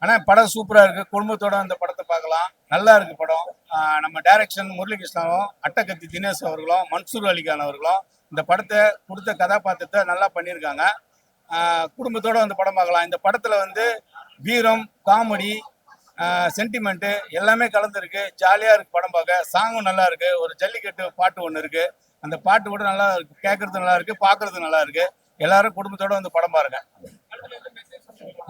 ஆனால் படம் சூப்பராக இருக்குது. குடும்பத்தோட அந்த படத்தை பார்க்கலாம். நல்லா இருக்குது படம். நம்ம டைரக்ஷன் முரளிகிருஷ்ணாவும், அட்டகத்தி தினேஷ் அவர்களும், மன்சூர் அலிகான் அவர்களும் இந்த படத்தை கொடுத்த கதாபாத்திரத்தை நல்லா பண்ணியிருக்காங்க. குடும்பத்தோட வந்து படம் பார்க்கலாம். இந்த படத்தில் வந்து வீரம், காமெடி, சென்டிமெண்ட்டு எல்லாமே கலந்துருக்கு. ஜாலியாக இருக்குது படம் பார்க்க. சாங்கும் நல்லா இருக்குது. ஒரு ஜல்லிக்கட்டு பாட்டு ஒன்று இருக்குது. அந்த பாட்டு கூட நல்லா இருக்கு. கேட்கறது நல்லா இருக்குது, பார்க்கறது நல்லா இருக்குது. எல்லாரும் குடும்பத்தோட வந்து படம் பாருங்க.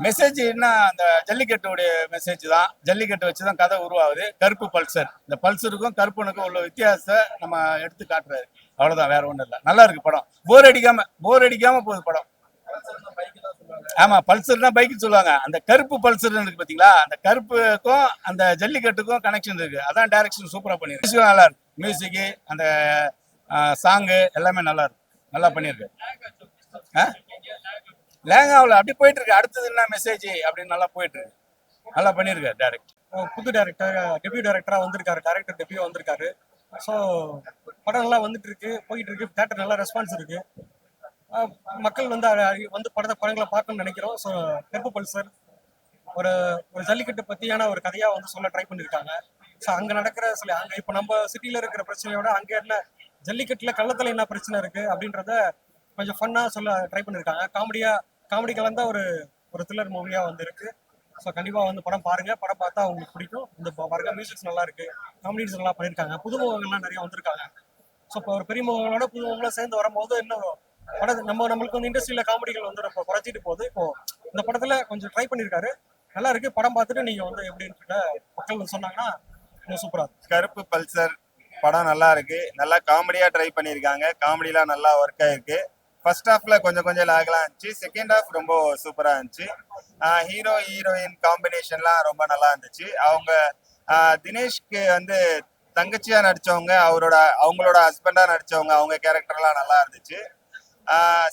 மெசேஜ் என்ன, அந்த ஜல்லிக்கட்டுடைய மெசேஜ் தான். ஜல்லிக்கட்டு வச்சு தான் கதை உருவாகுது. கருப்பு பல்சர், இந்த பல்சருக்கும் கருப்பனுக்கும் உள்ள வித்தியாசத்தை நம்ம எடுத்து காட்டுறாரு. அவ்வளவுதான், வேற ஒன்றும் இல்லை. நல்லா இருக்கு படம். போர் அடிக்காம போகுது படம். ஆமா, பல்சர் தான் பைக்கு சொல்லுவாங்க. அந்த கருப்பு பல்சர் இருக்கு பாத்தீங்களா, அந்த கருப்புக்கும் அந்த ஜல்லிக்கட்டுக்கும் கனெக்ஷன் இருக்கு. அதான் டைரக்ஷன் சூப்பரா பண்ணிருக்கு. நல்லா இருக்கு. மியூசிக், அந்த சாங்கு எல்லாமே நல்லா இருக்கு. நல்லா பண்ணிருக்கு. லேங்காவில் அப்படி போயிட்டு இருக்கு. அடுத்தது என்ன மெசேஜ் அப்படின்னு நல்லா போயிட்டு இருக்கு. நல்லா பண்ணியிருக்காரு டைரக்டர். புது டைரக்டர், டெபியூ டைரக்டரா வந்திருக்காரு. டைரக்டர் டெபியூ வந்திருக்காரு. ஸோ படம் நல்லா வந்துட்டு இருக்கு, போயிட்டு இருக்கு. தேட்டர் நல்லா ரெஸ்பான்ஸ் இருக்கு. மக்கள் வந்து படங்களை பார்க்கணும்னு நினைக்கிறோம். ஸோ கருப்பு பல்சர் ஒரு ஜல்லிக்கட்டு பத்தியான ஒரு கதையா வந்து சொல்ல ட்ரை பண்ணியிருக்காங்க. ஸோ அங்க நடக்கிற அங்க இப்போ நம்ம சிட்டியில இருக்கிற பிரச்சனையோட அங்க என்ன ஜல்லிக்கட்டுல கள்ளத்துல என்ன பிரச்சனை இருக்கு அப்படின்றத கொஞ்சம் ஃபன்னா சொல்ல ட்ரை பண்ணியிருக்காங்க. காமெடி கலந்த ஒரு த்ரில்லர் மூவியா வந்து இருக்கு. ஸோ கண்டிப்பா வந்து படம் பாருங்க. படம் பார்த்தா உங்களுக்கு பிடிக்கும். இந்த பாருங்க, மியூசிக்ஸ் நல்லா இருக்கு, காமெடிஸ் நல்லா பண்ணியிருக்காங்க. புதுமுகங்கள்லாம் நிறைய வந்திருக்காங்க. ஸோ இப்போ ஒரு பெரிய முகங்களோட புதுமுகங்களும் சேர்ந்து வரும்போது இன்னும் படம் நம்மளுக்கு வந்து இண்டஸ்ட்ரியில காமெடிகள் வந்து இப்போ குறைச்சிட்டு போகுது. இப்போ இந்த படத்துல கொஞ்சம் ட்ரை பண்ணியிருக்காரு. நல்லா இருக்கு. படம் பார்த்துட்டு நீங்க வந்து எப்படின்னு மக்கள் சொன்னாங்கன்னா இன்னும் சூப்பரா இருக்கு. கருப்பு பல்சர் படம் நல்லா இருக்கு. நல்லா காமெடியா ட்ரை பண்ணியிருக்காங்க. காமெடிலாம் நல்லா ஒர்க் ஆயிருக்கு. ஃபர்ஸ்ட் ஹாஃப்ல கொஞ்சம் லாகலாம் இருந்துச்சு. செகண்ட் ஹாஃப் ரொம்ப சூப்பரா இருந்துச்சு. ஹீரோ ஹீரோயின் காம்பினேஷன்லாம் ரொம்ப நல்லா இருந்துச்சு. அவங்க தினேஷ்க்கு வந்து தங்கச்சியா நடிச்சவங்க, அவங்களோட ஹஸ்பண்டா நடிச்சவங்க, அவங்க கேரக்டர்லாம் நல்லா இருந்துச்சு.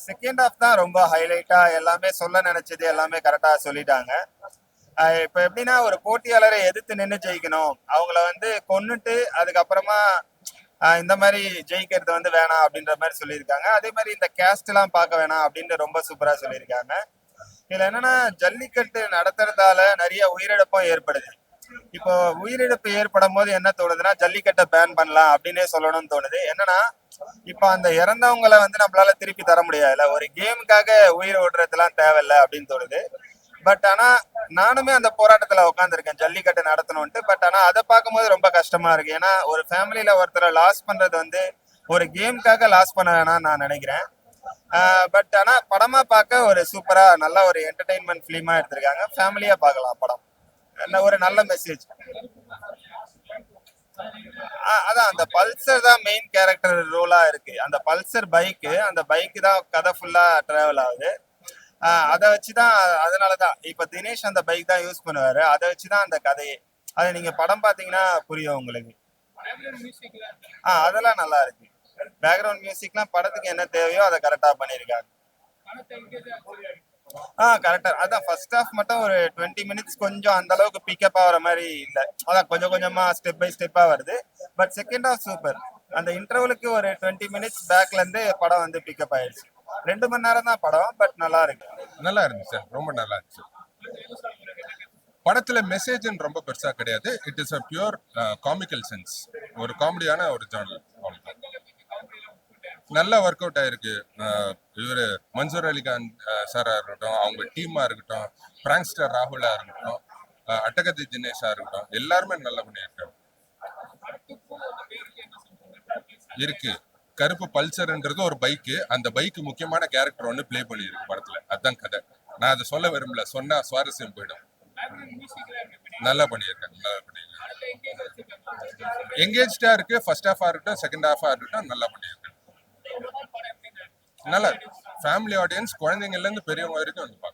செகண்ட் ஹாஃப் தான் ரொம்ப ஹைலைட்டா. எல்லாமே சொல்ல நினைச்சது எல்லாமே கரெக்டா சொல்லிட்டாங்க. இப்ப எப்படின்னா, ஒரு போட்டியாளரை எதிர்த்து நின்று ஜெயிக்கணும், அவங்கள வந்து கொன்னுட்டு அதுக்கப்புறமா இந்த மாதிரி ஜெயிக்கிறது வந்து வேணாம் அப்படின்ற மாதிரி சொல்லியிருக்காங்க. அதே மாதிரி இந்த கேஸ்ட் எல்லாம் பார்க்க வேணாம் அப்படின்னு ரொம்ப சூப்பரா சொல்லியிருக்காங்க. இதுல என்னன்னா, ஜல்லிக்கட்டு நடத்துறதால நிறைய உயிரிழப்பும் ஏற்படுது. இப்போ உயிரிழப்பு ஏற்படும் போது என்ன தோணுதுன்னா, ஜல்லிக்கட்டை பேன் பண்ணலாம் அப்படின்னே சொல்லணும்னு தோணுது. என்னன்னா, இப்ப அந்த இறந்தவங்களை வந்து நம்மளால திருப்பி தர முடியாதுல்ல. ஒரு கேமுக்காக உயிரை விடுறதுலாம் தேவையில்லை அப்படின்னு தோணுது. பட் ஆனா நானுமே அந்த போராட்டத்துல உட்காந்துருக்கேன், ஜல்லிக்கட்டு நடத்தணும்ட்டு. பட் ஆனா அதை பார்க்கும்போது ரொம்ப கஷ்டமா இருக்கு. ஏன்னா ஒரு ஃபேமிலியில ஒருத்தரை லாஸ் பண்றது வந்து ஒரு கேமுக்காக லாஸ் பண்ண வேணாம்னு நான் நினைக்கிறேன். பட் ஆனா படமா பார்க்க ஒரு சூப்பரா நல்ல ஒரு என்டர்டைன்மெண்ட் ஃபிலிமா எடுத்திருக்காங்க. ஃபேமிலியா பார்க்கலாம் படம். ஒரு நல்ல மெசேஜ். அதான் அந்த பல்சர் தான் மெயின் கேரக்டர் ரோலா இருக்கு. அந்த பல்சர் பைக்கு, அந்த பைக்கு தான் கதை ஃபுல்லா டிராவல் ஆகுது. அதை வச்சுதான், அதனாலதான் இப்ப தினேஷ் அந்த பைக் தான் யூஸ் பண்ணுவாரு. அதை வச்சுதான் அந்த கதையே. அதை நீங்க படம் பாத்தீங்கன்னா புரியும் உங்களுக்கு. அதெல்லாம் நல்லா இருக்கு. பேக்ரவுண்ட் மியூசிக்லாம் படத்துக்கு என்ன தேவையோ அதை கரெக்டா பண்ணிருக்காங்க. கரெக்டா. அதான் ஃபர்ஸ்ட் ஹாஃப் மட்டும் ஒரு 20 மினிட்ஸ் கொஞ்சம் அந்த அளவுக்கு பிக்கப் ஆகிற மாதிரி இல்லை. அதான் கொஞ்சமா ஸ்டெப் பை ஸ்டெப்பா வருது. But second half super. அந்த இன்டர்வலுக்கு ஒரு 20 மினிட்ஸ் பேக்ல இருந்து படம் வந்து பிக்கப் ஆயிடுச்சு. 2 மணி நேரம் தான் படம். பட் நல்லா இருக்கு. நல்லா இருந்துச்சு, ரொம்ப நல்லா இருந்துச்சு. படத்துல மெசேஜ் ரொம்ப பெருசா கிடையாது. It is a pure comical sense. ஒரு காமெடியான ஒரு ஜானர். நல்லா ஒர்க் அவுட் ஆயிருக்கு. இவரு மன்சூர் அலிகான் சாரா இருக்கட்டும், அவங்க டீமா இருக்கட்டும், பிராங்க்ஸ்டர் ராகுலா இருக்கட்டும், அட்டகத்தி தினேஷா இருக்கட்டும், எல்லாருமே நல்லா பண்ணியிருக்காங்க. இருக்கு. கருப்பு பல்சர்ன்றது ஒரு பைக்கு. அந்த பைக்கு முக்கியமான கேரக்டர் ஒன்று பிளே பண்ணியிருக்கு படத்துல. அதுதான் கதை. நான் அதை சொல்ல விரும்பல, சொன்னா சுவாரஸ்யம் போயிடும். நல்லா பண்ணியிருக்காங்க. எங்கேஜ்டா இருக்கு. ஃபர்ஸ்ட் ஹாஃபா இருக்கட்டும், செகண்ட் ஹாஃபா இருக்கட்டும், நல்லா பண்ணியிருக்காங்க. நல்லா ஃபேமிலி ஆடியன்ஸ், குழந்தைங்கள்ல இருந்து பெரியவங்க வரைக்கும் வந்து பார்க்கலாம்.